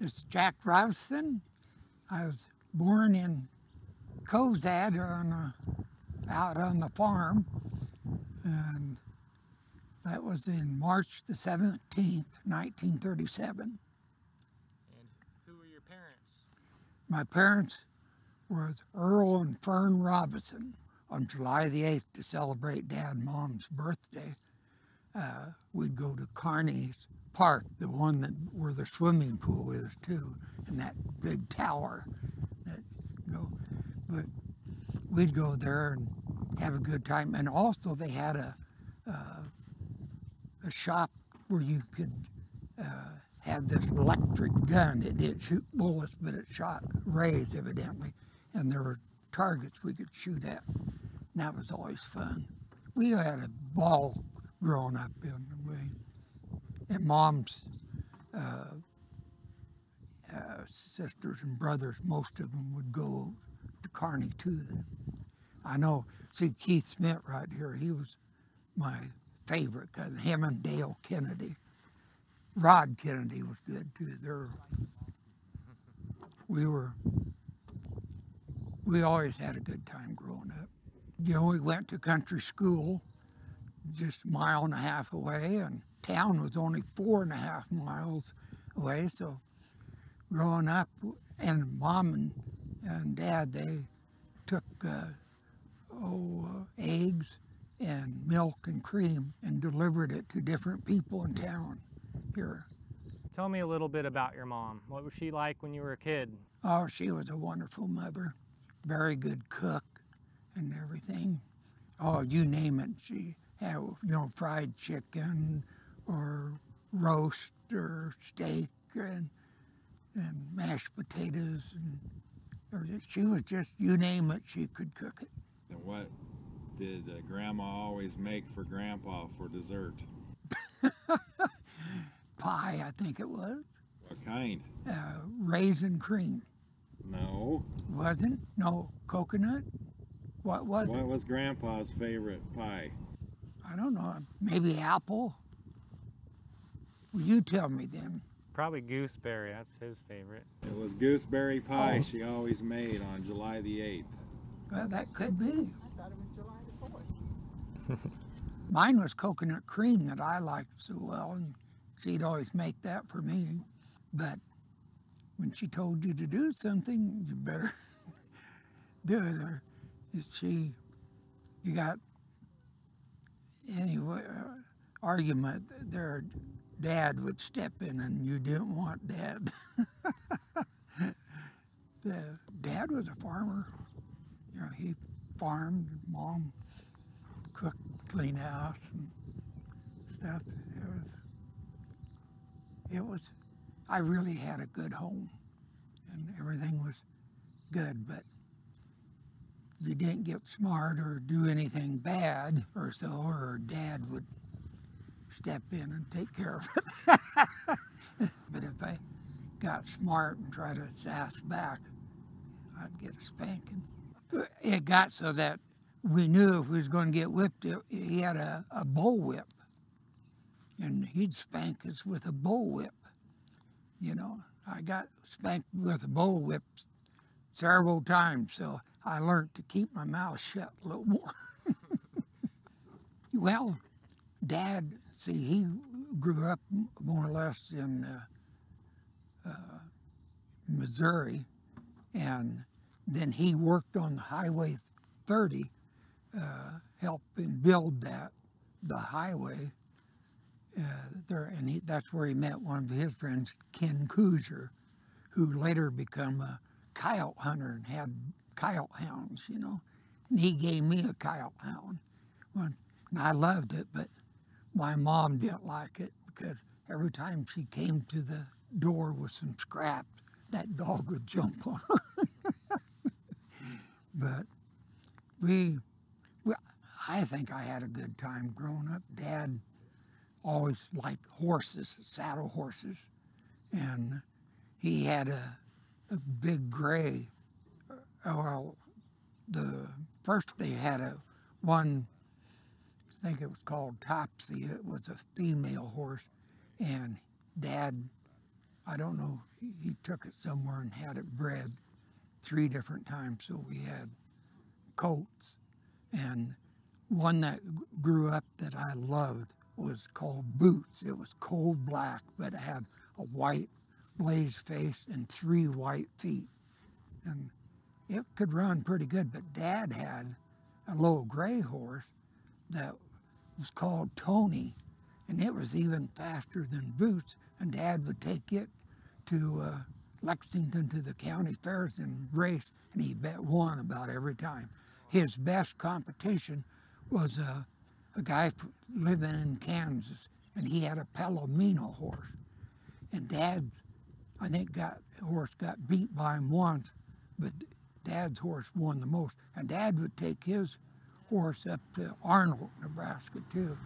This is Jack Robison. I was born in Cozad out on the farm, and that was in March the 17th, 1937. And who were your parents? My parents were Earl and Ferne Robison. On July the 8th, to celebrate Dad and Mom's birthday, we'd go to Kearney's Park, the one where the swimming pool is too, and that big tower. But we'd go there and have a good time. And also they had a shop where you could have this electric gun. It didn't shoot bullets, but it shot rays evidently, and there were targets we could shoot at. And that was always fun. We had a ball growing up in the way. And Mom's sisters and brothers, most of them would go to Kearney too. I know, see Keith Smidt right here, he was my favorite cousin, him and Dale Kennedy. Rod Kennedy was good too. We always had a good time growing up. You know, we went to country school just a mile and a half away, and town was only 4.5 miles away. So growing up, and Mom and Dad, they took eggs and milk and cream and delivered it to different people in town here. Tell me a little bit about your mom. What was she like when you were a kid? Oh, she was a wonderful mother, very good cook and everything. Oh, you name it, she had, fried chicken or roast or steak and mashed potatoes and everything. She was just, you name it, she could cook it. And what did Grandma always make for Grandpa for dessert? Pie, I think it was. What kind? Raisin cream. No. Wasn't? No. Coconut? What was it? What was Grandpa's favorite pie? I don't know. Maybe apple? Well, you tell me then. Probably gooseberry, that's his favorite. It was gooseberry pie she always made on July the 8th. Well, that could be. I thought it was July the 4th. Mine was coconut cream that I liked so well, and she'd always make that for me. But when she told you to do something, you better do it. Or you got any argument, their dad would step in and you didn't want Dad. Dad was a farmer. You know, he farmed, Mom cooked, cleaned house and stuff. I really had a good home and everything was good, but you didn't get smart or do anything bad or so, or Dad would step in and take care of it. But if I got smart and tried to sass back, I'd get a spanking. It got so that we knew if we was going to get whipped, he had a bullwhip, and he'd spank us with a bullwhip. You know, I got spanked with a bullwhip several times, so I learned to keep my mouth shut a little more. Well, Dad, see, he grew up more or less in Missouri, and then he worked on the Highway 30, helping build the highway there, and that's where he met one of his friends, Ken Cozad, who later became a coyote hunter and had coyote hounds, you know. And he gave me a coyote hound. And I loved it, but my mom didn't like it because every time she came to the door with some scraps, that dog would jump on her. But I think I had a good time growing up. Dad always liked horses, saddle horses, and he had a big gray. Well, first they had one, I think it was called Topsy. It was a female horse, and Dad, I don't know, he took it somewhere and had it bred 3 different times. So we had coats, and one that grew up that I loved was called Boots. It was cold black, but it had a white blaze face and 3 white feet. And it could run pretty good, but Dad had a little gray horse that was called Tony, and it was even faster than Boots, and Dad would take it to Lexington to the county fairs and race, and he bet won about every time. His best competition was a guy living in Kansas, and he had a Palomino horse, and Dad's, I think, horse got beat by him once, but Dad's horse won the most, and Dad would take his horse up to Arnold, Nebraska, too,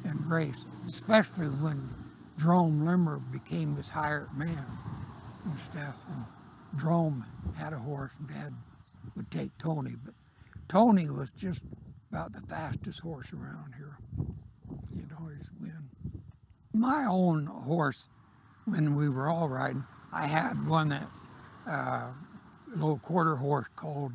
and race, especially when Drome Limmer became his hired man and stuff. And Drome had a horse, and Dad would take Tony, but Tony was just about the fastest horse around here. He'd always win. My own horse, when we were all riding, I had one that, a little quarter horse called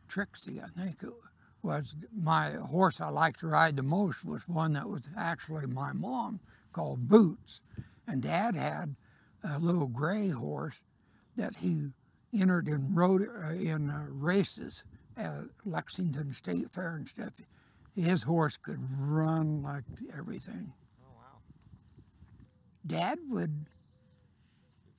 Trixie, I think it was. My horse I liked to ride the most was one that was actually my mom, called Boots. And Dad had a little gray horse that he entered in races at Lexington State Fair and stuff. His horse could run like everything. Oh, wow. Dad would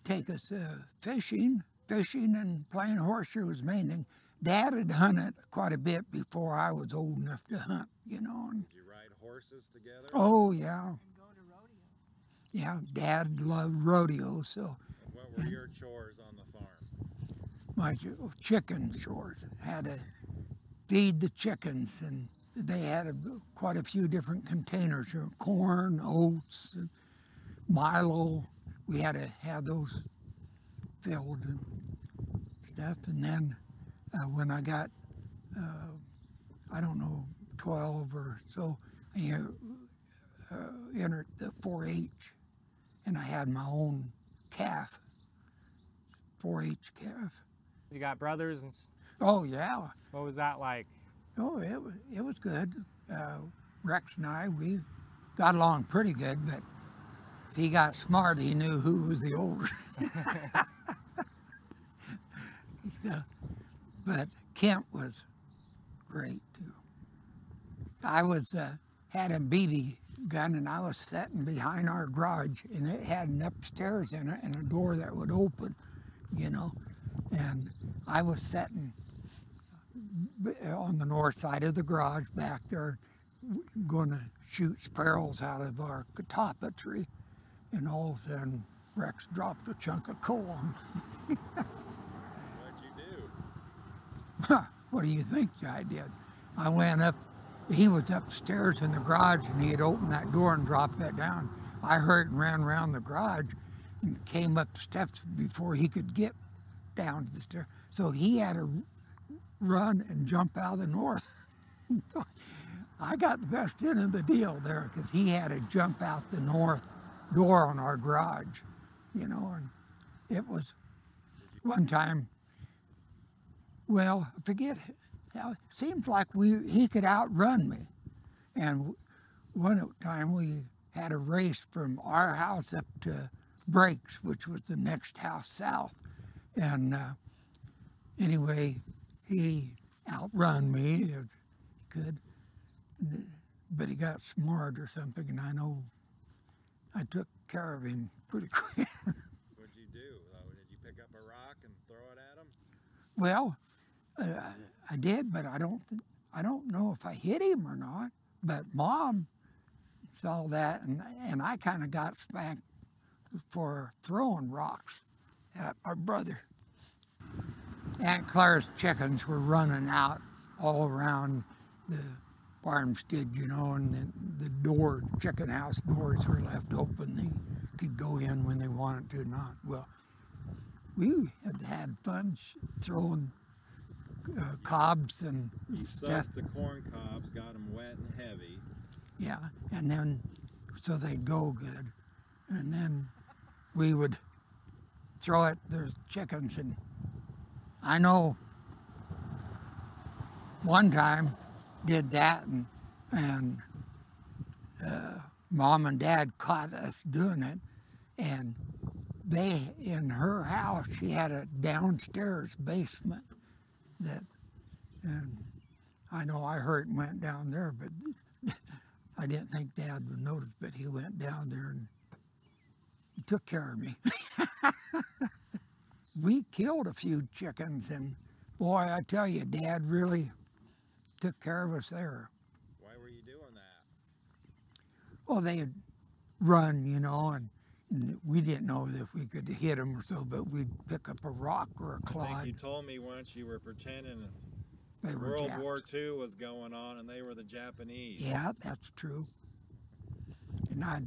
take us fishing and playing horseshoe was the main thing. Dad had hunted quite a bit before I was old enough to hunt, you know. And, Did you ride horses together? oh, yeah. And go to rodeos. Yeah, Dad loved rodeo, so And what were your chores on the farm? my chicken chores. Had to feed the chickens, and they had quite a few different containers, corn, oats, and Milo. We had to have those filled and stuff. And then when I got, I don't know, 12 or so, I entered the 4-H, and I had my own calf, 4-H calf. You got brothers and Oh, yeah. what was that like? Oh, it was good. Rex and I, we got along pretty good, but if he got smart, he knew who was the older. So, but Kent was great, too. I was had a BB gun, and I was sitting behind our garage, and it had an upstairs in it and a door that would open, you know. And I was sitting on the north side of the garage back there, going to shoot sparrows out of our catawba tree, and all of a sudden Rex dropped a chunk of coal on me. What'd you do? What do you think I did? I went up, he was upstairs in the garage, and he had opened that door and dropped that down. I hurried and ran around the garage and came up the steps before he could get down to the stairs. So he had to run and jump out of the north. I got the best end of the deal there, because he had to jump out the north door on our garage, you know, and it was one time, well, I forget how, it seems like he could outrun me. And one time we had a race from our house up to Breaks, which was the next house south. And anyway, he outrun me as he could, but he got smart or something, and I know I took care of him pretty quick. What'd you do? Did you pick up a rock and throw it at him? Well, I did, but I don't know if I hit him or not. But Mom saw that, and I kind of got spanked for throwing rocks at our brother. Aunt Clara's chickens were running out all around the farmstead, you know, and the chicken house doors were left open. They could go in when they wanted to, not. Well, we had fun throwing cobs and You stuff. soaked the corn cobs, got them wet and heavy. Yeah, and then so they'd go good. and then we would throw at the chickens. And I know one time did that, and Mom and Dad caught us doing it, and they, in her house, she had a downstairs basement that, and I know I heard and went down there, but I didn't think Dad would notice, but he went down there and he took care of me. We killed a few chickens, and boy, I tell you, Dad really took care of us there. Why were you doing that? Well, they'd run, you know, and we didn't know if we could hit them or so, but we'd pick up a rock or a I clod. think you told me once you were pretending They were World Japs. War II was going on and they were the Japanese. Yeah, that's true. And I'd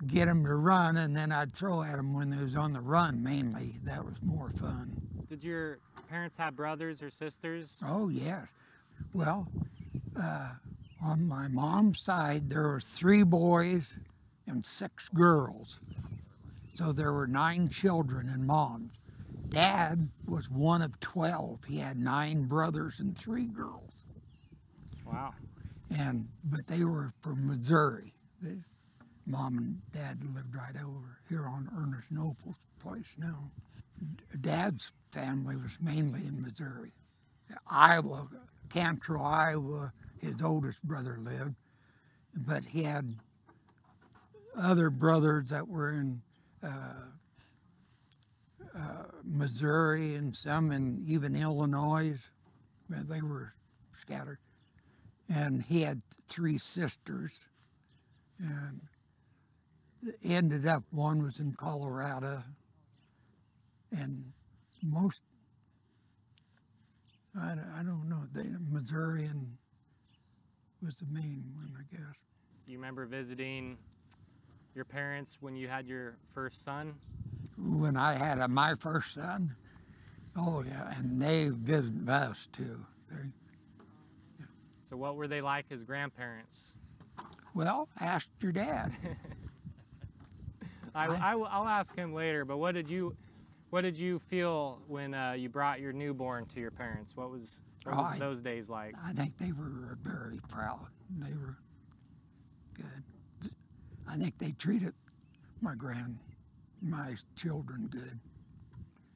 get them to run, and then I'd throw at them when they was on the run, mainly. That was more fun. Did your parents have brothers or sisters? Oh, yes. Well, on my mom's side, there were 3 boys and 6 girls. So there were 9 children in Mom's. Dad was one of 12. He had 9 brothers and 3 girls. Wow. But they were from Missouri. Mom and Dad lived right over here on Ernest Nopal's place now. Dad's family was mainly in Missouri. Iowa, Cantrell, Iowa, his oldest brother lived, but he had other brothers that were in Missouri and some in even Illinois. They were scattered. And he had 3 sisters, and ended up, one was in Colorado, and most, I don't know, Missouri and was the main one, I guess. Do you remember visiting your parents when you had your first son? When I had my first son, oh yeah, and they visited us too. So what were they like as grandparents? Well, ask your dad. I'll ask him later, but what did you feel when you brought your newborn to your parents? What was those days like? I think they were very proud. They were good. I think they treated my children good.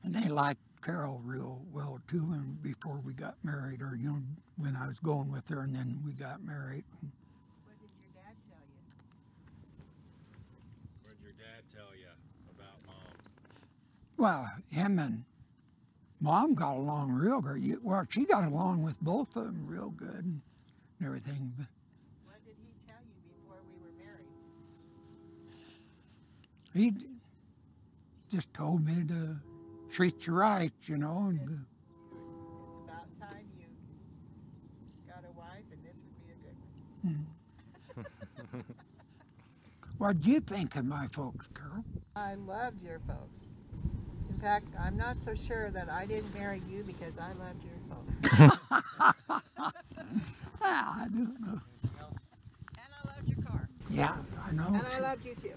And they liked Carol real well too, and before we got married, or when I was going with her, and then we got married. What did your dad tell you? What did your dad tell you about Mom? Well, him and Mom got along real good. Well, she got along with both of them real good and everything. But What did he tell you before we were married? he just told me to treat you right, you know. And It's about time you got a wife, and this would be a good one. What'd you think of my folks, Carol? I loved your folks. In fact, I'm not so sure that I didn't marry you because I loved your folks. I don't know. And I loved your car. Yeah, I know. And I loved you too.